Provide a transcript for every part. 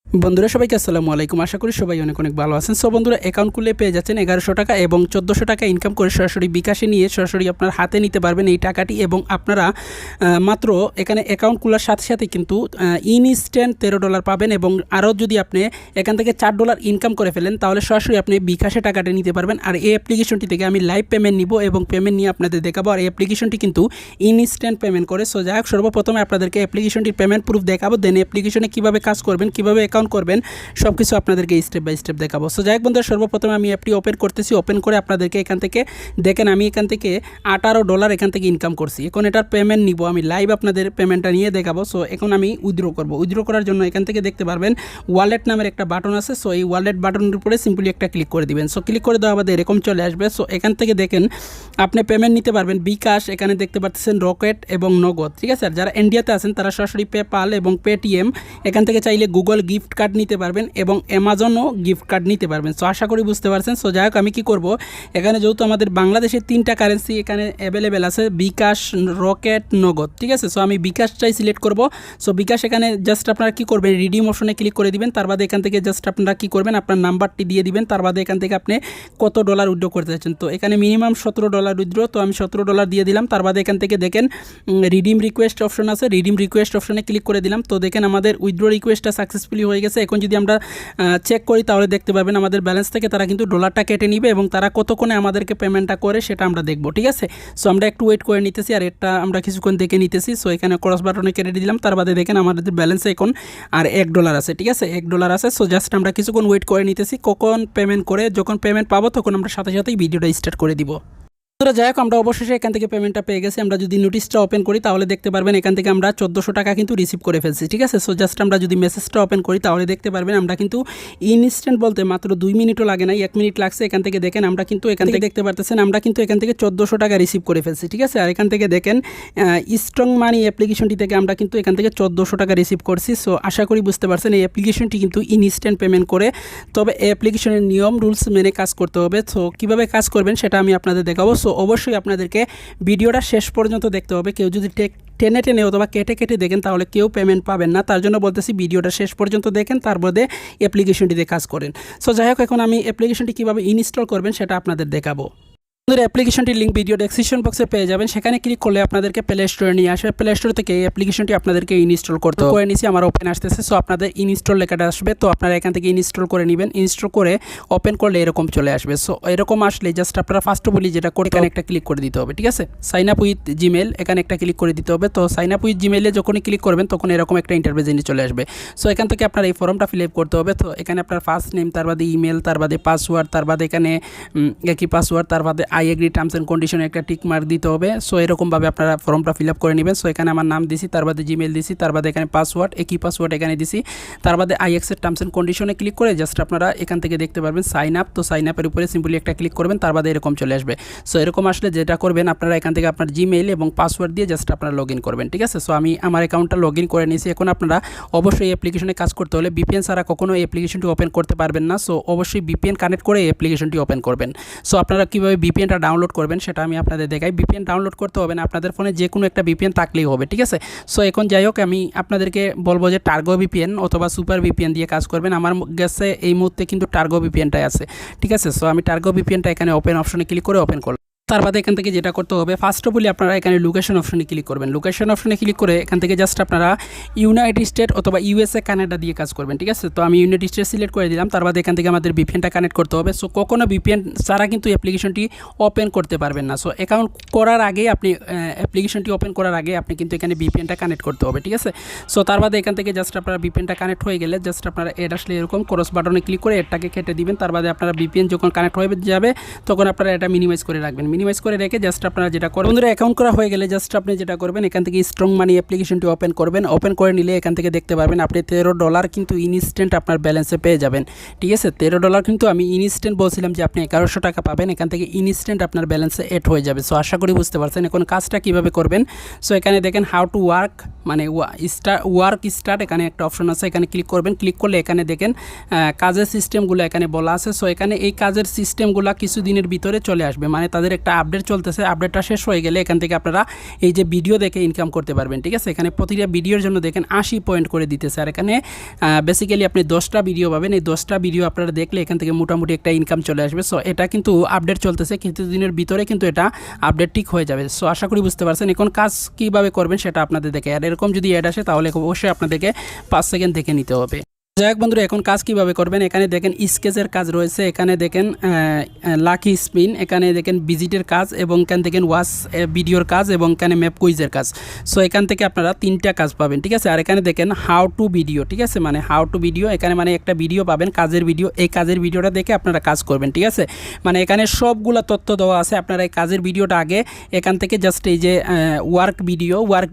বন্ধুরা সবাইকে আসসালামু আলাইকুম। আশা করি সবাই অনেক অনেক ভালো আছেন। সো বন্ধুরা অ্যাকাউন্ট খুলে পেয়ে যাচ্ছেন 1100 টাকা এবং 1400 টাকা ইনকাম করে সরাসরি বিকাশে নিয়ে সরাসরি আপনার হাতে নিতে পারবেন এই টাকাটি। এবং আপনারা মাত্র এখানে অ্যাকাউন্ট খোলার সাথে সাথে কিন্তু ইনস্ট্যান্ট $13 পাবেন। এবং আরও যদি আপনি এখান থেকে $4 ইনকাম করে ফেলেন তাহলে সরাসরি আপনি বিকাশে টাকাটা নিতে পারবেন। আর এই অ্যাপ্লিকেশনটি থেকে আমি লাইভ পেমেন্ট নিব এবং পেমেন্ট নিয়ে আপনাদের দেখাবো। আর এই অ্যাপ্লিকেশনটি কিন্তু ইনস্ট্যান্ট পেমেন্ট করে। সো যাই হোক, সর্বপ্রথমে আপনাদেরকে অ্যাপ্লিকেশনটির পেমেন্ট প্রুফ দেখাবো, দেন অ্যাপ্লিকেশনে কীভাবে কাজ করবেন, কীভাবে করবেন সব কিছু আপনাদেরকে স্টেপ বাই স্টেপ দেখাবো। সো যাই হোক বন্ধুরা, সর্বপ্রথমে আমি অ্যাপটি ওপেন করতেছি। ওপেন করে আপনাদেরকে এখান থেকে দেখেন আমি এখান থেকে $18 এখান থেকে ইনকাম করছি। এখন এটার পেমেন্ট নিব, আমি লাইভ আপনাদের পেমেন্টটা নিয়ে দেখাবো। সো এখন আমি উইথড্র করব। উইথড্র করার জন্য এখান থেকে দেখতে পারবেন ওয়ালেট নামের একটা বাটন আছে। সো এই ওয়ালেট বাটনের উপরে সিম্পলি একটা ক্লিক করে দিবেন। সো ক্লিক করে দেওয়া আমাদের এরকম চলে আসবে। সো এখান থেকে দেখেন আপনি পেমেন্ট নিতে পারবেন বিকাশ, এখানে দেখতে পাচ্ছেন রকেট এবং নগদ, ঠিক আছে। আর যারা ইন্ডিয়াতে আছেন তারা সরাসরি পেপাল এবং পেটিএম, এখান থেকে চাইলে গুগল গিফট কার্ড নিতে পারবেন এবং অ্যামাজনও গিফট কার্ড নিতে পারবেন। সো আশা করি বুঝতে পারছেন। সো যাই হোক, আমি কী করব, এখানে যেহেতু আমাদের বাংলাদেশের 3টা কারেন্সি এখানে অ্যাভেলেবেল আছে, বিকাশ, রকেট, নগদ, ঠিক আছে। সো আমি বিকাশটাই সিলেক্ট করব। সো বিকাশ এখানে জাস্ট আপনারা কী করবেন, রিডিম অপশনে ক্লিক করে দিবেন। তার বাদে এখান থেকে জাস্ট আপনারা কী করবেন, আপনার নাম্বারটি দিয়ে দিবেন। তার বাদে এখান থেকে আপনি কত ডলার উইথড্র করতে চাচ্ছেন। তো এখানে মিনিমাম $17 উইথড্র, তো আমি $17 দিয়ে দিলাম। তার বাদে এখান থেকে দেখেন রিডিম রিকোয়েস্ট অপশন আছে, রিডিম রিকোয়েস্ট অপশনে ক্লিক করে দিলাম। তো দেখেন আমাদের উইথড্র রিকোয়েস্টটা সাকসেসফুলি হয়ে গেছে। এখন যদি আমরা চেক করি তাহলে দেখতে পাবেন আমাদের ব্যালেন্স থেকে তারা কিন্তু ডলারটা কেটে নিবে এবং তারা কতক্ষণে আমাদেরকে পেমেন্টটা করে সেটা আমরা দেখব, ঠিক আছে। সো আমরা একটু ওয়েট করে নিতেছি আর এটা আমরা কিছুক্ষণ দেখে নিতেছি। সো এখানে ক্রস বাটনে কেটে দিলাম। তার বাদে দেখেন আমাদের ব্যালেন্সে এখন আর $1 আছে, ঠিক আছে, $1 আছে। সো জাস্ট আমরা কিছুক্ষণ ওয়েট করে নিতেছি, কখন পেমেন্ট করে যখন পেমেন্ট পাবো তখন আমরা সাথে সাথেই ভিডিওটা স্টার্ট করে দিব। যাই হোক, আমরা অবশেষে এখান থেকে পেমেন্টটা পেয়ে গেছি। আমরা যদি নোটিশটা ওপেন করি তাহলে দেখতে পারবেন এখান থেকে আমরা 1400 টাকা কিন্তু রিসিভ করে ফেলছি, ঠিক আছে। সো জাস্ট আমরা যদি মেসেজটা ওপেন করি তাহলে দেখতে পারবেন আমরা কিন্তু ইনস্ট্যান্ট বলতে মাত্র 2 মিনিটও লাগে না, 1 মিনিট লাগছে। এখান থেকে দেখেন আমরা কিন্তু এখান থেকে দেখতে পারতেছেন আমরা কিন্তু এখান থেকে 1400 টাকা রিসিভ করে ফেলছি, ঠিক আছে। আর এখান থেকে দেখেন স্ট্রং মানি অ্যাপ্লিকেশনটি থেকে আমরা কিন্তু এখান থেকে 1400 টাকা রিসিভ করছি। সো আশা করি বুঝতে পারছেন এই অ্যাপ্লিকেশনটি কিন্তু ইনস্ট্যান্ট পেমেন্ট করে। তবে এই অ্যাপ্লিকেশনের নিয়ম রুলস মেনে কাজ করতে হবে। সো কীভাবে কাজ করবেন সেটা আমি আপনাদের দেখাবো। সো অবশ্যই আপনাদেরকে ভিডিওটা শেষ পর্যন্ত দেখতে হবে। কেউ যদি টেনে টেনে অথবা কেটে কেটে দেখেন তাহলে কেউ পেমেন্ট পাবেন না। তার জন্য বলতেছি ভিডিওটা শেষ পর্যন্ত দেখেন, তারপরে অ্যাপ্লিকেশনটিতে কাজ করেন। সো যাই হোক, এখন আমি অ্যাপ্লিকেশনটি কীভাবে ইনস্টল করবেন সেটা আপনাদের দেখাবো। অ্যাপ্লিকেশনটির লিঙ্ক ভিডিও ডেসক্রিপশন বক্সে পেয়ে যাবেন। সেখানে ক্লিক করলে আপনাদেরকে প্লে স্টোরে নিয়ে আসবে। প্লে স্টোর থেকে এই অ্যাপ্লিকেশনটি আপনাদেরকে ইনস্টল করতে করে নিয়েছি, আমার ওপেন আসতেছে। সো আপনাদের ইনস্টল লেখাটা আসবে, তো আপনারা এখান থেকে ইনস্টল করে নেবেন। ইনস্টল করে ওপেন করলে এরকম চলে আসবে। সো এরকম আসলে জাস্ট আপনারা ফার্স্ট বলি যেটা করে এখানে একটা ক্লিক করে দিতে হবে, ঠিক আছে। সাইন আপ উইথ জিমেল, এখানে একটা ক্লিক করে দিতে হবে। তো সাইন আপ উইথ জিমেলে যখনই ক্লিক করবেন তখন এরকম একটা ইন্টারফেস চলে আসবে। সো এখান থেকে আপনার এই ফর্মটা ফিল আপ করতে হবে। তো এখানে আপনার ফার্স্ট নেম, তার বাদে ইমেল, তার বাদে পাসওয়ার্ড, তার বাদে এখানে একই পাসওয়ার্ড, তার বাদে আই এগ্রি টার্মস অ্যান্ড কন্ডিশনে একটা টিক মার্ক দিতে হবে। সো এরকমভাবে আপনারা ফর্মটা ফিল আপ করে নেবেন। সো এখানে আমার নাম দিছি, তার বাদে জিমেল দিছি, তার বাদে এখানে পাসওয়ার্ড, একই পাসওয়ার্ড এখানে দিছি, তার বাদে আই অ্যাকসেপ্ট টার্মস অ্যান্ড কন্ডিশনে ক্লিক করে জাস্ট আপনারা এখান থেকে দেখতে পারবেন সাইন আপ। তো সাইন আপের উপরে সিম্পলি একটা ক্লিক করবেন, তার বাদে এরকম চলে আসবে। সো এরকম আসলে যেটা করবেন আপনারা এখান থেকে আপনার জিমেইল এবং পাসওয়ার্ড দিয়ে জাস্ট আপনারা লগ ইন করবেন, ঠিক আছে। সো আমি আমার অ্যাকাউন্টটা লগ ইন করে নিয়েছি। এখন আপনারা অবশ্যই এই অ্যাপ্লিকেশনে কাজ করতে হলে ভিপিএন ছাড়া কখনো এই অ্যাপ্লিকেশনটি ওপেন করতে পারবেন না। সো অবশ্যই ভিপিএন কানেক্ট করে এই অ্যাপ্লিকেশনটি ওপেন করবেন। সো আপনারা কীভাবে ভিপিএনটা ডাউনলোড করবেন সেটা আমি আপনাদের দেখাই। ভিপিএন ডাউনলোড করতে হবে না, আপনাদের ফোনে যে কোনো একটা ভিপিএন থাকলেই হবে, ঠিক আছে। সো এখন যাই হোক, আমি আপনাদেরকে বলবো যে টার্গো ভিপিএন অথবা সুপার ভিপিএন দিয়ে কাজ করবেন। আমার কাছে এই মুহূর্তে কিন্তু টার্গো ভিপিএনটাই আছে, ঠিক আছে। সো আমি টার্গো ভিপিএনটা এখানে ওপেন অপশনে ক্লিক করে ওপেন করলাম। তার বাদে এখান থেকে যেটা করতে হবে, ফার্স্ট অফ অল আপনারা এখানে লোকেশন অপশনে ক্লিক করবেন। লোকেশন অপশনে ক্লিক করে এখান থেকে জাস্ট আপনারা ইউনাইটেড স্টেট অথবা ইউএসএ কানাডা দিয়ে কাজ করবেন, ঠিক আছে। তো আমি ইউনাইটেড স্টেট সিলেক্ট করে দিলাম। তার বাদে এখান থেকে আমাদের ভিপিএনটা কানেক্ট করতে হবে। সো কখনো ভিপিএন ছাড়া কিন্তু অ্যাপ্লিকেশনটি ওপেন করতে পারবেন না। সো অ্যাকাউন্ট করার আগে আপনি অ্যাপ্লিকেশনটি ওপেন করার আগে আপনি কিন্তু এখানে ভিপিএনটা কানেক্ট করতে হবে, ঠিক আছে। সো তার বাদে এখান থেকে জাস্ট আপনারা ভিপিএনটা কানেক্ট হয়ে গেলে জাস্ট আপনারা এড আসলে এরকম ক্রস বাটনে ক্লিক করে এডটাকে কেটে দিবেন। তার বাদে আপনারা ভিপিএন যখন কানেক্ট হয়ে যাবে তখন আপনারা এটা মিনিমাইজ করে রাখবেন। মিনিমাইজ করে রেখে জাস্ট আপনারা যেটা করবেন, বন্ধুরা অ্যাকাউন্ট করা হয়ে গেলে জাস্ট আপনি যেটা করবেন এখান থেকে স্ট্রং মানি অ্যাপ্লিকেশনটি ওপেন করবেন। ওপেন করে নিলে এখান থেকে দেখতে পারবেন আপনি $13 কিন্তু ইনস্ট্যান্ট আপনার ব্যালেন্সে পেয়ে যাবেন, ঠিক আছে। $13 কিন্তু আমি ইনস্ট্যান্ট বলছিলাম যে আপনি 1100 টাকা পাবেন, এখান থেকে ইনস্ট্যান্ট আপনার ব্যালেন্সে এড হয়ে যাবে। সো আশা করি বুঝতে পারছেন। এখন কাজটা কীভাবে করবেন, সো এখানে দেখেন হাউ টু ওয়ার্ক মানে ওয়ার্ক স্টার্ট এখানে একটা অপশন আছে, এখানে ক্লিক করবেন। ক্লিক করলে এখানে দেখেন কাজের সিস্টেমগুলো এখানে বলা আছে। সো এখানে এই কাজের সিস্টেমগুলো কিছুদিনের ভিতরে চলে আসবে, মানে তাদের একটা একটা আপডেট চলতেছে, আপডেটটা শেষ হয়ে গেলে এখান থেকে আপনারা এই যে ভিডিও দেখে ইনকাম করতে পারবেন। ঠিক আছে, এখানে প্রতিটা ভিডিওর জন্য দেখেন 80 পয়েন্ট করে দিতেছে। আর এখানে বেসিক্যালি আপনি 10টা ভিডিও পাবেন, এই 10টা ভিডিও আপনারা দেখলে এখান থেকে মোটামুটি একটা ইনকাম চলে আসবে। সো এটা কিন্তু আপডেট চলতেছে, কিছুদিনের ভিতরে কিন্তু এটা আপডেট ঠিক হয়ে যাবে। সো আশা করি বুঝতে পারছেন। এখন কাজ কীভাবে করবেন সেটা আপনাদের দেখে, আর এরকম যদি অ্যাড আসে তাহলে অবশ্যই আপনাদেরকে 5 সেকেন্ড দেখে নিতে হবে। যাই হোক বন্ধুরা, এখন কাজ কিভাবে করবেন, এখানে দেখেন স্কেচের কাজ রয়েছে, এখানে দেখেন লাকি স্পিন, এখানে দেখেন ভিজিটের কাজ, এবং এখানে দেখেন ওয়াচ ভিডিওর কাজ, এবং এখানে ম্যাপ কুইজের কাজ। সো এখান থেকে আপনারা 3টা কাজ পাবেন। ঠিক আছে, আর এখানে দেখেন হাউ টু ভিডিও। ঠিক আছে, মানে হাউ টু ভিডিও, এখানে মানে একটা ভিডিও পাবেন, কাজের ভিডিও, এই কাজের ভিডিওটা দেখে আপনারা কাজ করবেন। ঠিক আছে, মানে এখানে সবগুলো তথ্য দেওয়া আছে। আপনারা এই কাজের ভিডিওটা আগে এখান থেকে জাস্ট এই যে ওয়ার্ক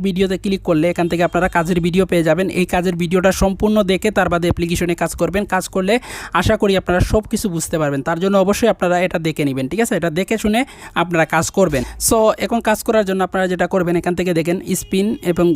ভিডিওতে ক্লিক করলে এখান থেকে আপনারা কাজের ভিডিও পেয়ে যাবেন। এই কাজের ভিডিওটা সম্পূর্ণ দেখে তার বাদে অ্যাপ্লিকেশনে কাজ করবেন। কাজ করলে আশা করি আপনারা সব কিছু বুঝতে পারবেন। তার জন্য অবশ্যই আপনারা এটা দেখে নেবেন। ঠিক আছে, এটা দেখে শুনে আপনারা কাজ করবেন। সো এখন কাজ করার জন্য আপনারা যেটা করবেন, এখান থেকে দেখেন স্পিন এবং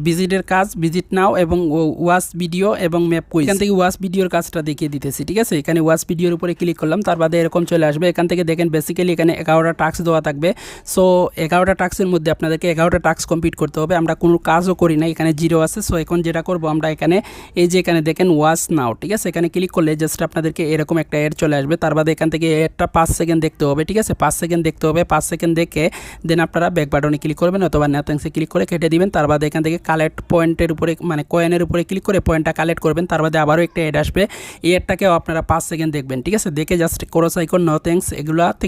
ভিজিটের কাজ, ভিজিট নাও, এবং ওয়াচ ভিডিও এবং ম্যাপ কুইজ। এখান থেকে ওয়াচ ভিডিওর কাজটা দেখিয়ে দিতেছি। ঠিক আছে, এখানে ওয়াচ ভিডিওর উপরে ক্লিক করলাম, তার বাদে এরকম চলে আসবে। এখান থেকে দেখেন বেসিক্যালি এখানে 11টা টাস্ক দেওয়া থাকবে। সো 11টা টাস্কের মধ্যে আপনাদেরকে 11টা টাস্ক কমপ্লিট করতে হবে। আমরা কোনো কাজও করি না, এখানে 0 আছে। সো এখন যেটা করব আমরা এখানে এই যে এখানে দেখেন ওয়াচ নাও। ঠিক আছে, এখানে ক্লিক করলে জাস্ট আপনাদেরকে এরকম একটা অ্যাড চলে আসবে। তার বাদে এখান থেকে অ্যাডটা 5 সেকেন্ড দেখতে হবে। ঠিক আছে, 5 সেকেন্ড দেখতে হবে। 5 সেকেন্ড দেখে দেন আপনারা ব্যাক বাটনে ক্লিক করবেন অথবা নাথিংসে ক্লিক করে কেটে দিবেন। তার বাদে এখান থেকে কালেক্ট পয়েন্টের উপরে মানে কয়েনের উপরে ক্লিক করে পয়েন্টটা কালেক্ট করবেন। তার বাদে আবারও একটা অ্যাড আসবে, এই অ্যাডটাকেও আপনারা 5 সেকেন্ড দেখবেন। ঠিক আছে, দেখে just cross icon no thanks এগুলাতে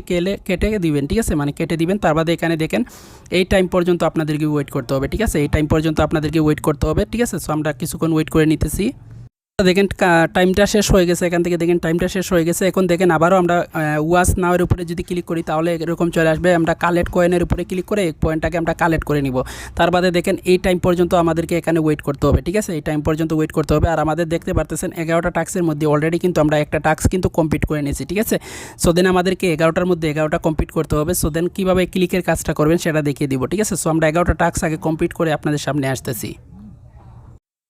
কেটে দিবেন। ঠিক আছে, মানে কেটে দিবেন। তার বাদে এখানে দেখেন এই টাইম পর্যন্ত আপনাদেরকে ওয়েট করতে হবে। ঠিক আছে, এই টাইম পর্যন্ত আপনাদেরকে ওয়েট করতে হবে। ঠিক আছে, সো আমরা কিছুক্ষণ ওয়েট করে নিতেছি। দেখেন টাইমটা শেষ হয়ে গেছে, এখান থেকে দেখেন টাইমটা শেষ হয়ে গেছে। এখন দেখেন আবারও আমরা ওয়াচ নাওয়ের উপরে যদি ক্লিক করি তাহলে এরকম চলে আসবে। আমরা কালেক্ট কয়েনের উপরে ক্লিক করে এক পয়েন্টটাকে আমরা কালেক্ট করে নিব। তার বাদে দেখেন এই টাইম পর্যন্ত আমাদেরকে এখানে ওয়েট করতে হবে। ঠিক আছে, এই টাইম পর্যন্ত ওয়েট করতে হবে। আর আমাদের দেখতে পারতেছেন 11টা টাস্কের মধ্যে অলরেডি কিন্তু আমরা একটা টাস্ক কিন্তু কমপ্লিট করে নিয়েছি। ঠিক আছে, সো দেন আমাদেরকে 11টার মধ্যে 11টা কমপ্লিট করতে হবে। সো দেন কীভাবে ক্লিকের কাজটা করবেন সেটা দেখিয়ে দিব। ঠিক আছে, সো আমরা 11টা টাস্ক আগে কমপ্লিট করে আপনাদের সামনে আসতেছি।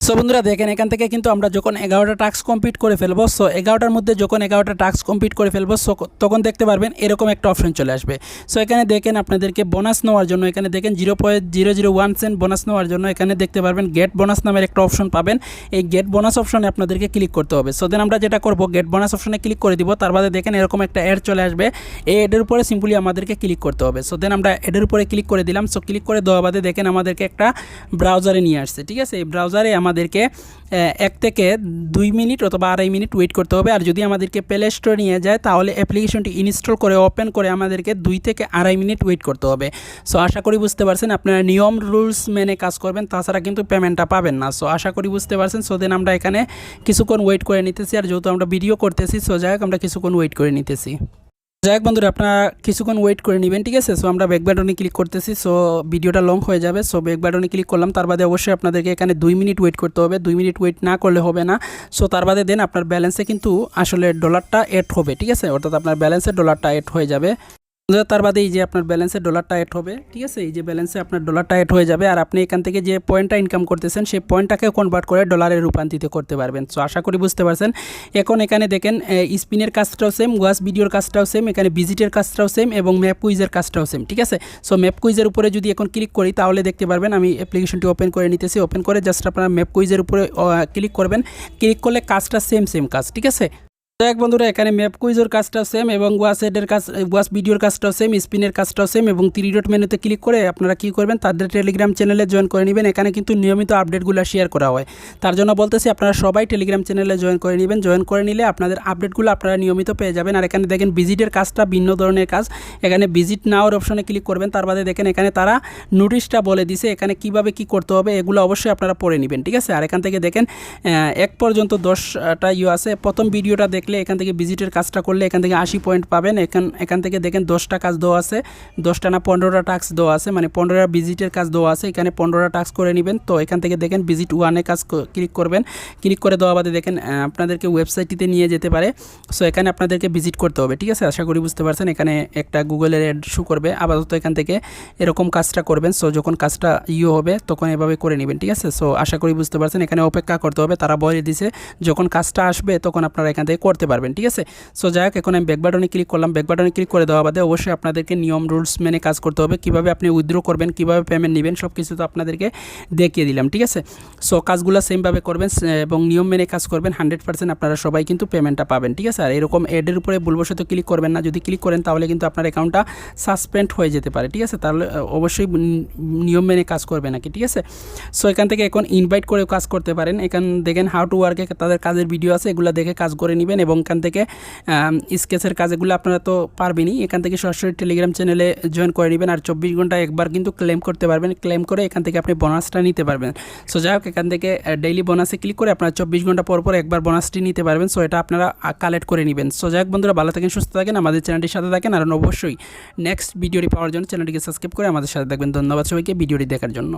সো বন্ধুরা দেখেন এখান থেকে কিন্তু আমরা যখন 11টা টাস্ক কমপ্লিট করে ফেলবো, সো 11টার মধ্যে যখন 11টা টাস্ক কমপ্লিট করে ফেলবো, সো তখন দেখতে পারবেন এরকম একটা অপশন চলে আসবে। সো এখানে দেখেন আপনাদেরকে বোনাস নেওয়ার জন্য এখানে দেখেন 0.001 সেন্ট বোনাস নেওয়ার জন্য এখানে দেখতে পারবেন গেট বোনাস নামের একটা অপশন পাবেন। এই গেট বোনাস অপশনে আপনাদেরকে ক্লিক করতে হবে। সো দেন আমরা যেটা করবো গেট বোনাস অপশনে ক্লিক করে দিব। তার বাদে দেখেন এরকম একটা অ্যাড চলে আসবে, এই অ্যাডের উপরে সিম্পলি আমাদেরকে ক্লিক করতে হবে। সো দেন আমরা অ্যাডের উপরে ক্লিক করে দিলাম। সো ক্লিক করে দেওয়া বাদে দেখেন আমাদেরকে একটা ব্রাউজারে নিয়ে আসছে। ঠিক আছে, এই ব্রাউজারে আমাদেরকে 1 থেকে 2 মিনিট অথবা 2.5 মিনিট ওয়েট করতে হবে। আর যদি আমাদেরকে প্লে স্টোরে নিয়ে যায় তাহলে অ্যাপ্লিকেশনটি ইনস্টল করে ওপেন করে আমাদেরকে 2 থেকে 2.5 মিনিট ওয়েট করতে হবে। সো আশা করি বুঝতে পারছেন, আপনারা নিয়ম রুলস মেনে কাজ করবেন, তাছাড়া কিন্তু পেমেন্টটা পাবেন না। সো আশা করি বুঝতে পারছেন। সো দেন আমরা এখানে কিছুক্ষণ ওয়েট করে নিতেছি। আর যেহেতু আমরা ভিডিও করতেছি, সো যাই হোক আমরা কিছুক্ষণ ওয়েট করে নিতেছি। যাই হোক বন্ধুরা, আপনারা কিছুক্ষণ ওয়েট করে নেবেন। ঠিক আছে, সো আমরা ব্যাক বাটনে ক্লিক করতেছি। সো ভিডিওটা লং হয়ে যাবে। সো ব্যাক বাটনে ক্লিক করলাম, তার বাদে অবশ্যই আপনাদেরকে এখানে 2 মিনিট ওয়েট করতে হবে। 2 মিনিট ওয়েট না করলে হবে না। সো তার বাদে দেন আপনার ব্যালেন্সে কিন্তু আসলে ডলারটা এড হবে। ঠিক আছে, অর্থাৎ আপনার ব্যালেন্সে ডলারটা এড হয়ে যাবে। তার বাদে এই যে আপনার ব্যালেন্সে ডলারটা এড হবে। ঠিক আছে, এই যে ব্যালেন্সে আপনার ডলারটা এড হয়ে যাবে। আর আপনি এখান থেকে যে পয়েন্টটা ইনকাম করতেছেন সেই পয়েন্টটাকে কনভার্ট করে ডলারে রূপান্তরিত করতে পারবেন। সো আশা করি বুঝতে পারছেন। এখন এখানে দেখেন স্পিনের কাজটাও সেম, ওয়াচ ভিডিওর কাজটাও সেম, এখানে ভিজিটের কাজটাও সেম এবং ম্যাপ কুইজের কাজটাও সেম। ঠিক আছে, সো ম্যাপ কুইজের উপরে যদি এখন ক্লিক করি তাহলে দেখতে পারবেন, আমি অ্যাপ্লিকেশনটি ওপেন করে নিতেছি। ওপেন করে জাস্ট আপনারা ম্যাপ কুইজের উপরে ক্লিক করবেন। ক্লিক করলে কাজটা সেম কাজ। ঠিক আছে, দেখ বন্ধুরা, এখানে ম্যাপ কুইজের কাজটাও সেম এবং ওয়াচ ভিডিওর কাজটাও সেম, স্পিনের কাজটাও সেম এবং 3 ডট মেনুতে ক্লিক করে আপনারা কী করবেন, তাদের টেলিগ্রাম চ্যানেলে জয়েন করে নেবেন। এখানে কিন্তু নিয়মিত আপডেটগুলো শেয়ার করা হয়। তার জন্য বলতেছি আপনারা সবাই টেলিগ্রাম চ্যানেলে জয়েন করে নেবেন। জয়েন করে নিলে আপনাদের আপডেটগুলো আপনারা নিয়মিত পেয়ে যাবেন। আর এখানে দেখেন ভিজিটের কাজটা ভিন্ন ধরনের কাজ। এখানে ভিজিট নাওর অপশনে ক্লিক করবেন। তার বাদে দেখেন এখানে তারা নোটিশটা বলে দিছে, এখানে কিভাবে কি করতে হবে এগুলো অবশ্যই আপনারা পড়ে নেবেন। ঠিক আছে, আর এখান থেকে দেখেন 1 পর্যন্ত 10টা আছে। প্রথম ভিডিওটা দেখলে এখান থেকে ভিজিটের কাজটা করলে এখান থেকে 80 পয়েন্ট পাবেন। এখান থেকে দেখেন 10টা কাজ দেওয়া আছে, 10টা না 15টা টাস্ক দেওয়া আছে, মানে 15টা ভিজিটের কাজ দেওয়া আছে। এখানে 15টা টাস্ক করে নেবেন। তো এখান থেকে দেখেন ভিজিট 1-এ কাজ ক্লিক করবেন। ক্লিক করে দেওয়া বাদে দেখেন আপনাদেরকে ওয়েবসাইটটিতে নিয়ে যেতে পারে। সো এখানে আপনাদেরকে ভিজিট করতে হবে। ঠিক আছে, আশা করি বুঝতে পারছেন। এখানে একটা গুগলের অ্যাড শো করবে। আপাতত এখান থেকে এরকম কাজটা করবেন। সো যখন কাজটা হবে তখন এভাবে করে নেবেন। ঠিক আছে, সো আশা করি বুঝতে পারছেন। এখানে অপেক্ষা করতে হবে, তারা বলে দিছে যখন কাজটা আসবে তখন আপনারা এখান থেকে করতে করতে পারবেন, ঠিক আছে। সো যাই হোক, এখন আমি ব্যাক বাটনে ক্লিক করলাম। ব্যাক বাটনে ক্লিক করে দেওয়া বাদে অবশ্যই আপনাদেরকে নিয়ম রুলস মেনে কাজ করতে হবে। কীভাবে আপনি উইথড্র করবেন, কীভাবে পেমেন্ট নেবেন, সব কিছু তো আপনাদেরকে দেখিয়ে দিলাম, ঠিক আছে। সো কাজগুলো সেমভাবে করবেন এবং নিয়ম মেনে কাজ করবেন, 100% আপনারা সবাই কিন্তু পেমেন্টটা পাবেন, ঠিক আছে। আর এরকম অ্যাডের উপরে ভুলবশত ক্লিক করবেন না। যদি ক্লিক করেন তাহলে কিন্তু আপনার অ্যাকাউন্টটা সাসপেন্ড হয়ে যেতে পারে, ঠিক আছে। তাহলে অবশ্যই নিয়ম মেনে কাজ করবে নাকি, ঠিক আছে। সো এখান থেকে এখন ইনভাইট করেও কাজ করতে পারেন। এখান দেখেন হাউ টু ওয়ার্কে তাদের কাজের ভিডিও আছে, এগুলো দেখে কাজ করে নেবেন এবং এখান থেকে স্কেচের কাজগুলো আপনারা তো পারবেনই। এখান থেকে সরাসরি টেলিগ্রাম চ্যানেলে জয়েন করে নেবেন আর 24 ঘন্টা একবার কিন্তু ক্লেম করতে পারবেন। ক্লেম করে এখান থেকে আপনি বোনাসটা নিতে পারবেন। সো যাই হোক, এখান থেকে ডেইলি বোনাসে ক্লিক করে আপনারা 24 ঘন্টা পর পর একবার বোনাসটি নিতে পারবেন। সো এটা আপনারা কালেক্ট করে নেবেন। সো যাই হোক বন্ধুরা, ভালো থাকেন, সুস্থ থাকেন, আমাদের চ্যানেলটির সাথে থাকেন আর অবশ্যই নেক্সট ভিডিওটি পাওয়ার জন্য চ্যানেলটিকে সাবস্ক্রাইব করে আমাদের সাথে থাকবেন। ধন্যবাদ সবাইকে ভিডিওটি দেখার জন্য।